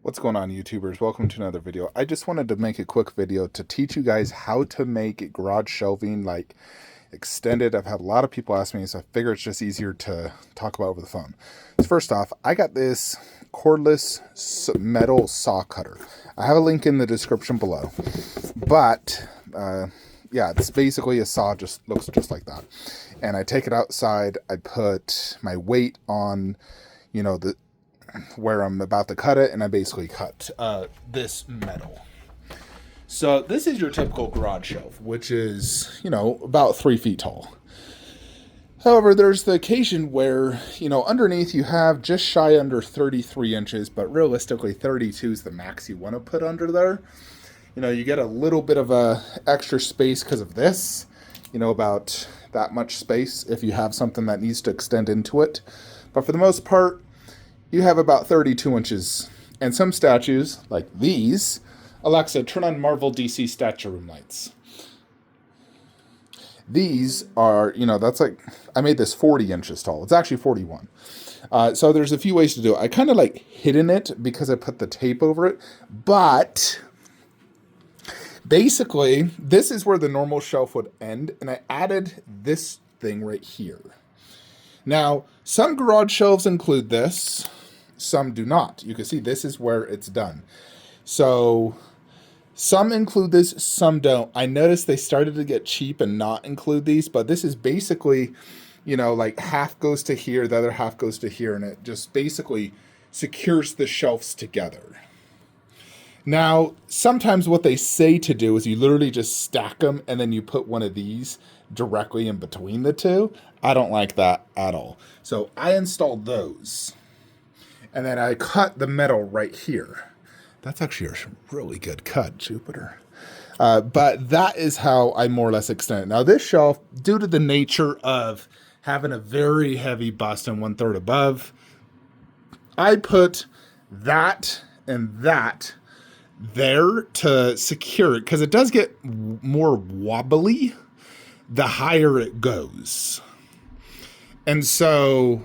What's going on, YouTubers? Welcome to another video. I just wanted to make a quick video to teach you guys how to make garage shelving like extended. I've had a lot of people ask me, so I figure it's just easier to talk about over the phone. So first off, I got this cordless metal saw cutter. I have a link in the description below, but yeah, it's basically a saw, just looks just like that. And I take it outside, I put my weight on, the where I'm about to cut it, and I basically cut this metal. So this is your typical garage shelf, which is, about 3 feet tall. However, there's the occasion where, underneath you have just shy under 33 inches, but realistically 32 is the max you want to put under there. You get a little bit of a extra space because of this, about that much space if you have something that needs to extend into it. But for the most part, you have about 32 inches. And some statues, like these, Alexa, turn on Marvel DC statue room lights. These are, that's like, I made this 40 inches tall. It's actually 41. So there's a few ways to do it. I kind of like hidden it because I put the tape over it. But basically, this is where the normal shelf would end. And I added this thing right here. Now, some garage shelves include this. Some do not. You can see this is where it's done. So some include this, some don't. I noticed they started to get cheap and not include these, but this is basically, like half goes to here, the other half goes to here, and it just basically secures the shelves together. Now, sometimes what they say to do is you literally just stack them and then you put one of these directly in between the two. I don't like that at all. So I installed those. And then I cut the metal right here. That's actually a really good cut, Jupiter. But that is how I more or less extend it. Now this shelf, due to the nature of having a very heavy bust and 1/3 above, I put that and that there to secure it, because it does get more wobbly the higher it goes. And so,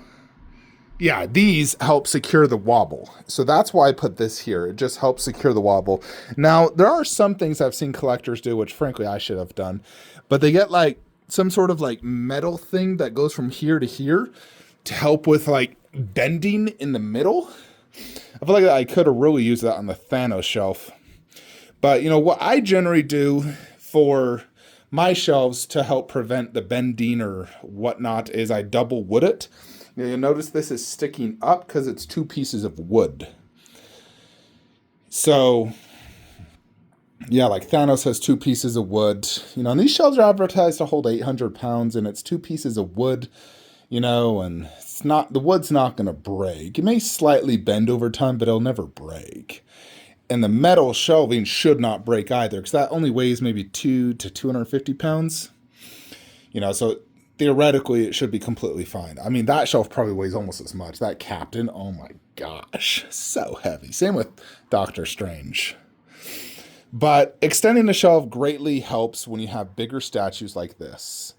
yeah, these help secure the wobble. So that's why I put this here. It just helps secure the wobble. Now, there are some things I've seen collectors do, which frankly I should have done, but they get like some sort of like metal thing that goes from here to here to help with like bending in the middle. I feel like I could have really used that on the Thanos shelf. But what I generally do for my shelves to help prevent the bending or whatnot is I double wood it. You'll notice this is sticking up because it's 2 pieces of wood. So, yeah, like Thanos has 2 pieces of wood. And these shelves are advertised to hold 800 pounds, and it's 2 pieces of wood, and it's not, the wood's not going to break. It may slightly bend over time, but it'll never break. And the metal shelving should not break either, because that only weighs maybe 2 to 250 pounds. So theoretically, it should be completely fine. I mean, that shelf probably weighs almost as much. That Captain, oh my gosh, so heavy. Same with Doctor Strange. But extending the shelf greatly helps when you have bigger statues like this.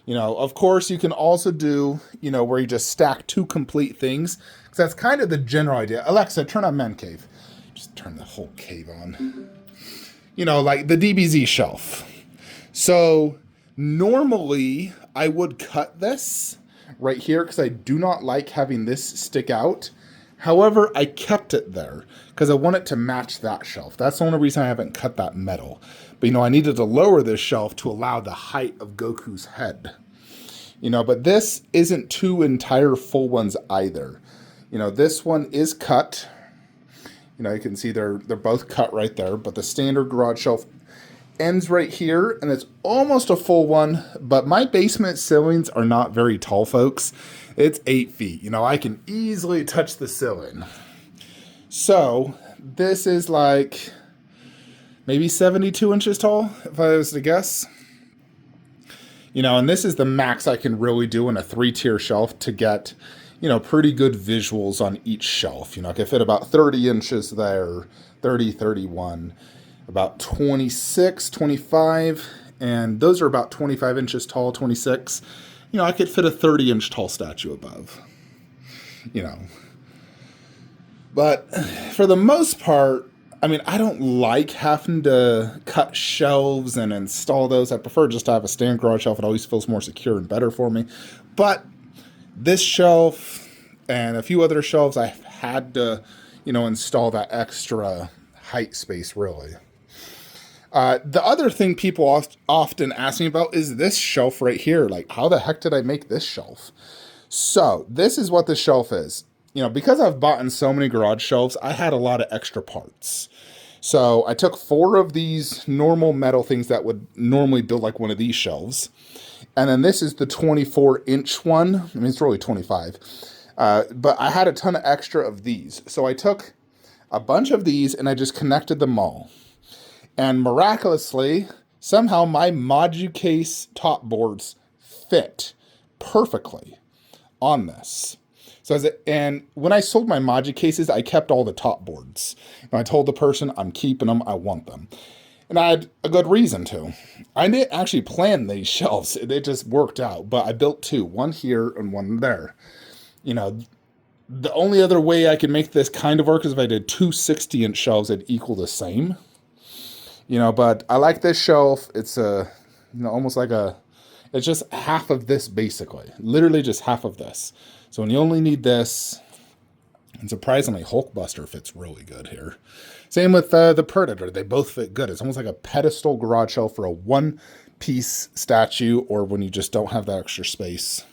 Of course, you can also do, where you just stack 2 complete things, because that's kind of the general idea. Alexa, turn on Man Cave. Just turn the whole cave on. Like the DBZ shelf. So normally, I would cut this right here because I do not like having this stick out. However, I kept it there because I want it to match that shelf. That's the only reason I haven't cut that metal. But, I needed to lower this shelf to allow the height of Goku's head. But this isn't 2 entire full ones either. This one is cut. You can see they're both cut right there. But the standard garage shelf ends right here, and it's almost a full one, but my basement ceilings are not very tall, folks. It's 8 feet. I can easily touch the ceiling. So this is like maybe 72 inches tall, if I was to guess. And this is the max I can really do in a 3-tier shelf to get, pretty good visuals on each shelf. I can fit about 30 inches there, 30, 31. About 26, 25, and those are about 25 inches tall, 26. I could fit a 30-inch tall statue above. But for the most part, I mean, I don't like having to cut shelves and install those. I prefer just to have a stand garage shelf. It always feels more secure and better for me. But this shelf and a few other shelves, I've had to, install that extra height space, really. The other thing people often ask me about is this shelf right here. Like, how the heck did I make this shelf? So this is what the shelf is. Because I've bought in so many garage shelves, I had a lot of extra parts. So I took 4 of these normal metal things that would normally build like one of these shelves. And then this is the 24-inch one. I mean, it's really 25. But I had a ton of extra of these. So I took a bunch of these and I just connected them all. And miraculously, somehow my Moducase top boards fit perfectly on this. And when I sold my Moducases, I kept all the top boards. And I told the person, I'm keeping them, I want them. And I had a good reason to. I didn't actually plan these shelves. It just worked out. But I built 2, one here and one there. The only other way I could make this kind of work is if I did 2 60-inch shelves, it'd equal the same. But I like this shelf. It's almost like it's just half of this basically. Literally just half of this. So when you only need this, and surprisingly, Hulkbuster fits really good here. Same with the Predator. They both fit good. It's almost like a pedestal garage shelf for a one-piece statue or when you just don't have that extra space.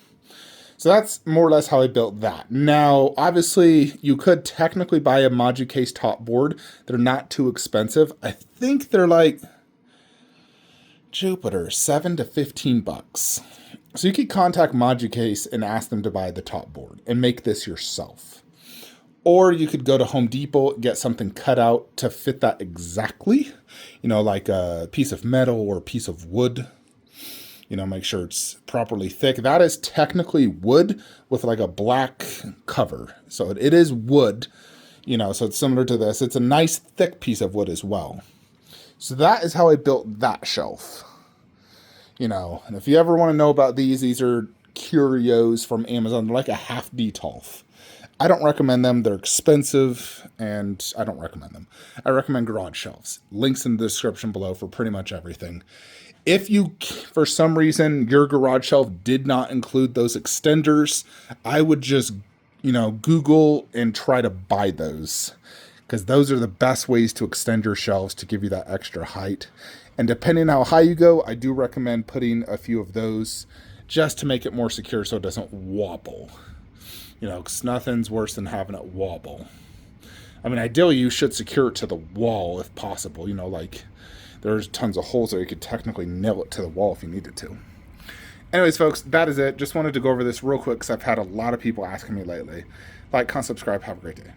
So that's more or less how I built that. Now, obviously, you could technically buy a Moducase top board. They're not too expensive. I think they're like Jupiter, $7 to $15. So you could contact Moducase and ask them to buy the top board and make this yourself. Or you could go to Home Depot, get something cut out to fit that exactly. Like a piece of metal or a piece of wood. Make sure it's properly thick. That is technically wood with like a black cover. So it is wood, so it's similar to this. It's a nice thick piece of wood as well. So that is how I built that shelf. And if you ever want to know about these are curios from Amazon. They're like a half Detolf. I don't recommend them. They're expensive, and I don't recommend them. I recommend garage shelves. Links in the description below for pretty much everything. If you, for some reason, your garage shelf did not include those extenders, I would just, Google and try to buy those. Because those are the best ways to extend your shelves to give you that extra height. And depending on how high you go, I do recommend putting a few of those just to make it more secure so it doesn't wobble. Because nothing's worse than having it wobble. I mean, ideally, you should secure it to the wall if possible. There's tons of holes there. You could technically nail it to the wall if you needed to. Anyways, folks, that is it. Just wanted to go over this real quick because I've had a lot of people asking me lately. Like, comment, subscribe. Have a great day.